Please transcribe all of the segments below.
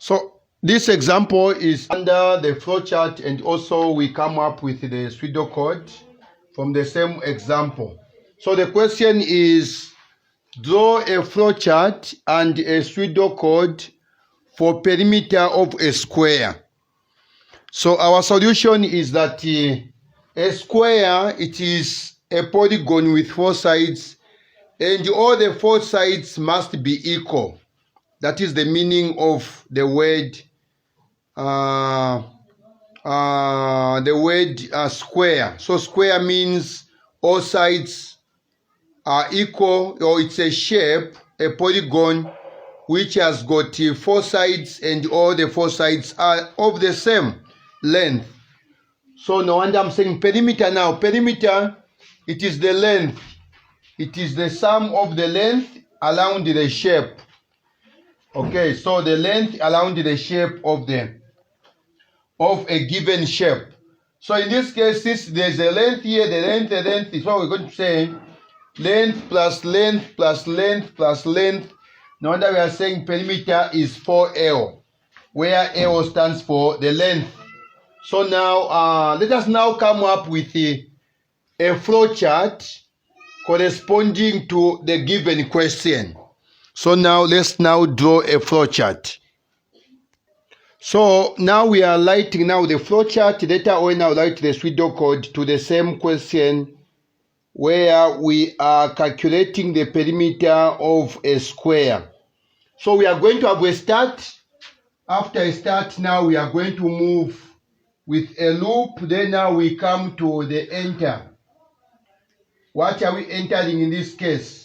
So this example is under the flowchart, and also we come up with the pseudocode from the same example. So the question is, draw a flowchart and a pseudocode for perimeter of a square. So our solution is that a square, it is a polygon with four sides, and all the four sides must be equal. That is the meaning of the word square. So square means all sides are equal, or it's a shape, a polygon which has got four sides, and all the four sides are of the same length. So no wonder I'm saying perimeter now. Perimeter, it is the length. It is the sum of the length around the shape. Okay, so the length around the shape of a given shape. So in this case, since there's a length here, the length is what we're going to say length plus length plus length plus length. No wonder we are saying perimeter is 4L, where L stands for the length. So now let us now come up with a flow chart corresponding to the given question. So now let's now draw a flow chart. So now we are writing now the flow chart. Later on, now write the pseudocode to the same question, where we are calculating the perimeter of a square. So we are going to have a start. After a start, now we are going to move with a loop. Then now we come to the enter. What are we entering in this case?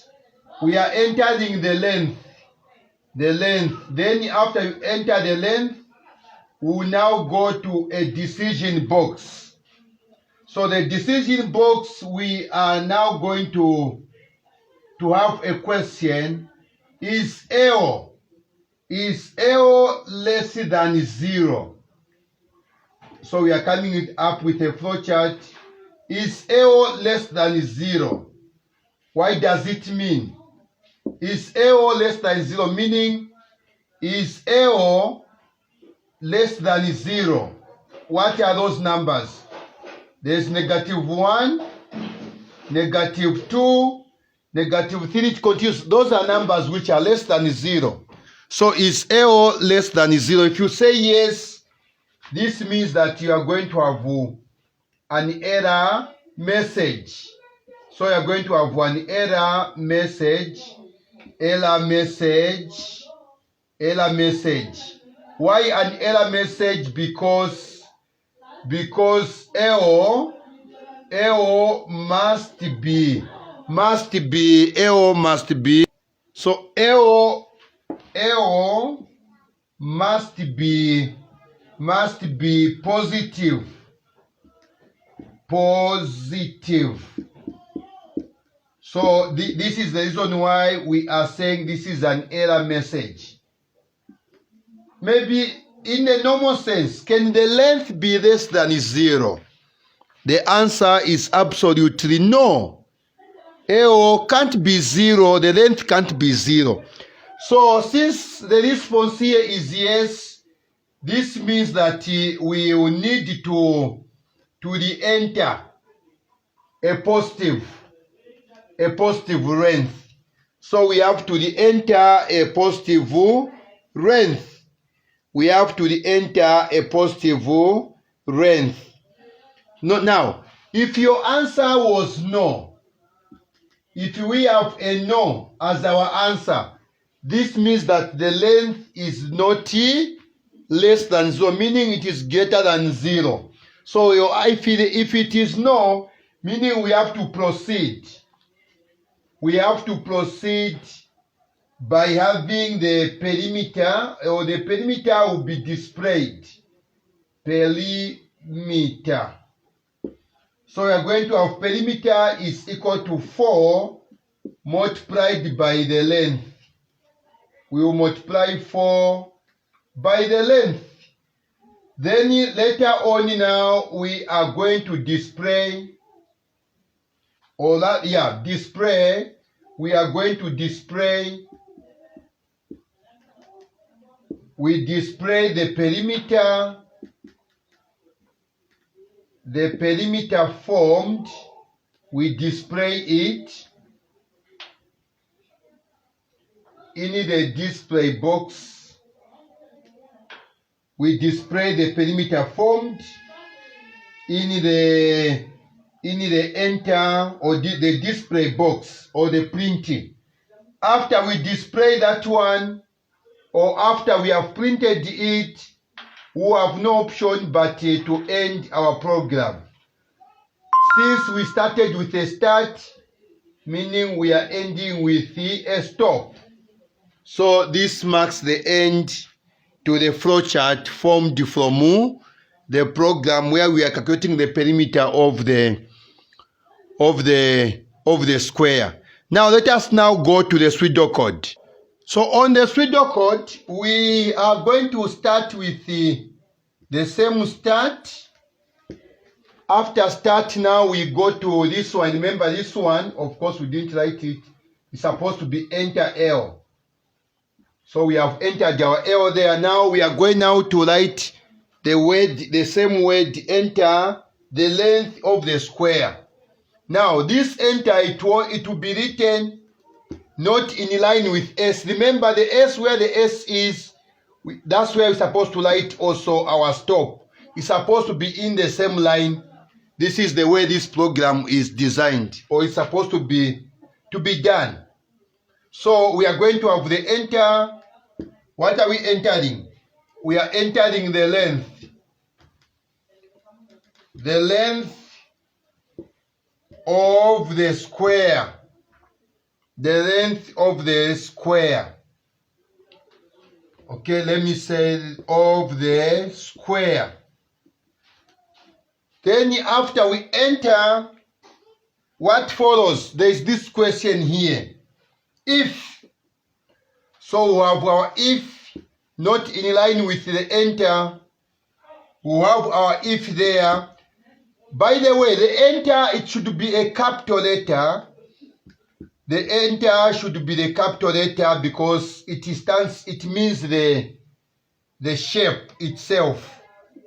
We are entering the length. The length. Then after you enter the length, we will now go to a decision box. So the decision box, we are now going to have a question. Is L less than 0? So we are coming up with a flowchart. Is L less than 0? Why does it mean? Is L less than 0? Meaning, is L less than 0? What are those numbers? There's -1, -2, -3. It continues. Those are numbers which are less than 0. So is L less than 0? If you say yes, this means that you are going to have an error message. So you are going to have an error message. Why an error message? Because L must be. So L must be positive. So this is the reason why we are saying this is an error message. Maybe in a normal sense, can the length be less than 0? The answer is absolutely no. L can't be 0, the length can't be 0. So since the response here is yes, this means that we will need to re-enter a positive length. So we have to re-enter a positive length. Now, if your answer was no, if we have a no as our answer, this means that the length is not less than 0, meaning it is greater than 0. So if it is no, meaning we have to proceed. We have to proceed by having the perimeter, or the perimeter will be displayed. Perimeter. So we are going to have perimeter is equal to 4 multiplied by the length. We will multiply 4 by the length. Then later on now we are going to display, we are going to display we display the perimeter formed, we display it in the display box. We display the perimeter formed in the enter or the display box or the printing. After we display that one, or after we have printed it, we have no option but to end our program. Since we started with a start, meaning we are ending with a stop. So this marks the end to the flowchart formed from the program where we are calculating the perimeter of the square. Now let us now go to the pseudocode. So on the pseudocode, we are going to start with the same start. After start, now we go to this one. Remember this one, of course, we didn't write it. It's supposed to be enter L. So we have entered our L there. Now we are going now to write the same word, enter the length of the square. Now this enter, it will be written not in line with S. Remember the S, where the S is, that's where we're supposed to write also our stop. It's supposed to be in the same line. This is the way this program is designed, or it's supposed to be done. So we are going to have the enter. What are we entering? We are entering the length. The length of the square. The length of the square. Okay, let me say of the square. Then after we enter, what follows? There is this question here. If. So we have our if not in line with the enter. We have our if there. By the way, the enter, it should be a capital letter. The enter should be the capital letter because it means the shape itself.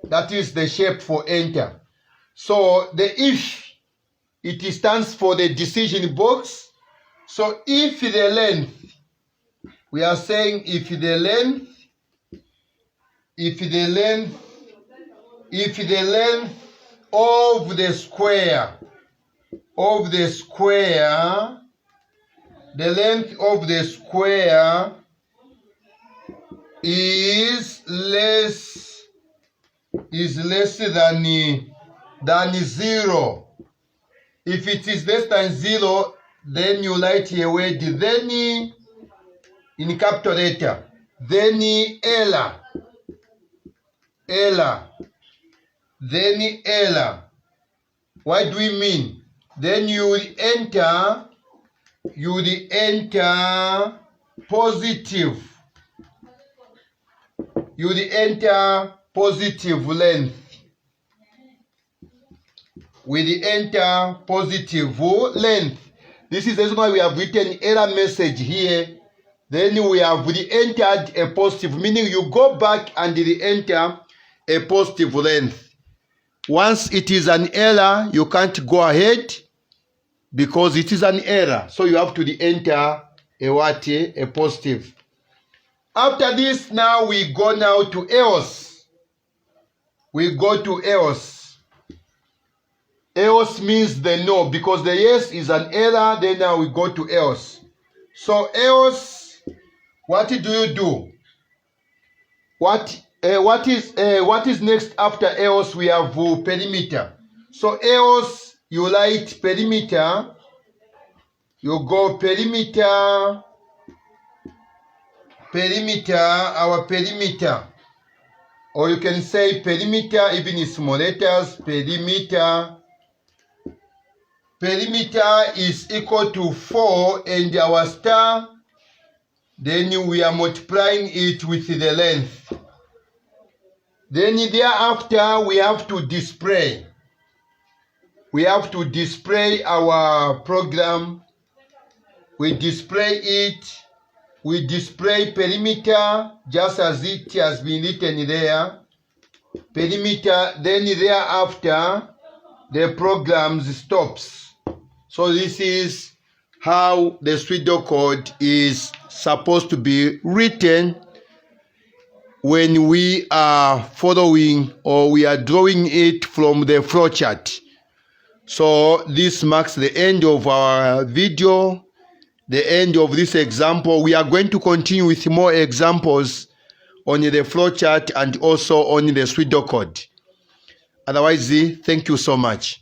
That is the shape for enter. So the if, it stands for the decision box. So if the length, we are saying if the length of the square, the length of the square is less than 0. If it is less than 0, then you write a word, then in capital letter, then error, then error. What do we mean? Then you will enter positive. You will enter positive length. We will enter positive length. This is the reason why we have written error message here. Then we have re-entered a positive, meaning you go back and re-enter a positive length. Once it is an error, you can't go ahead because it is an error. So you have to re-enter a positive. After this, now we go now to else. We go to else. Else means the no, because the yes is an error. Then now we go to else. So else, what do you do? What is next after else? We have perimeter. So else, you write perimeter. You go perimeter, our perimeter. Or you can say perimeter, even in small letters, perimeter. Perimeter is equal to 4 and our star. Then we are multiplying it with the length. Then thereafter we have to display. We have to display our program. We display it we display perimeter just as it has been written there. Perimeter, then thereafter the program stops. So this is how the pseudocode is supposed to be written when we are following or we are drawing it from the flowchart. So this marks the end of our video, the end of this example. We are going to continue with more examples on the flowchart and also on the pseudocode. Otherwise, thank you so much.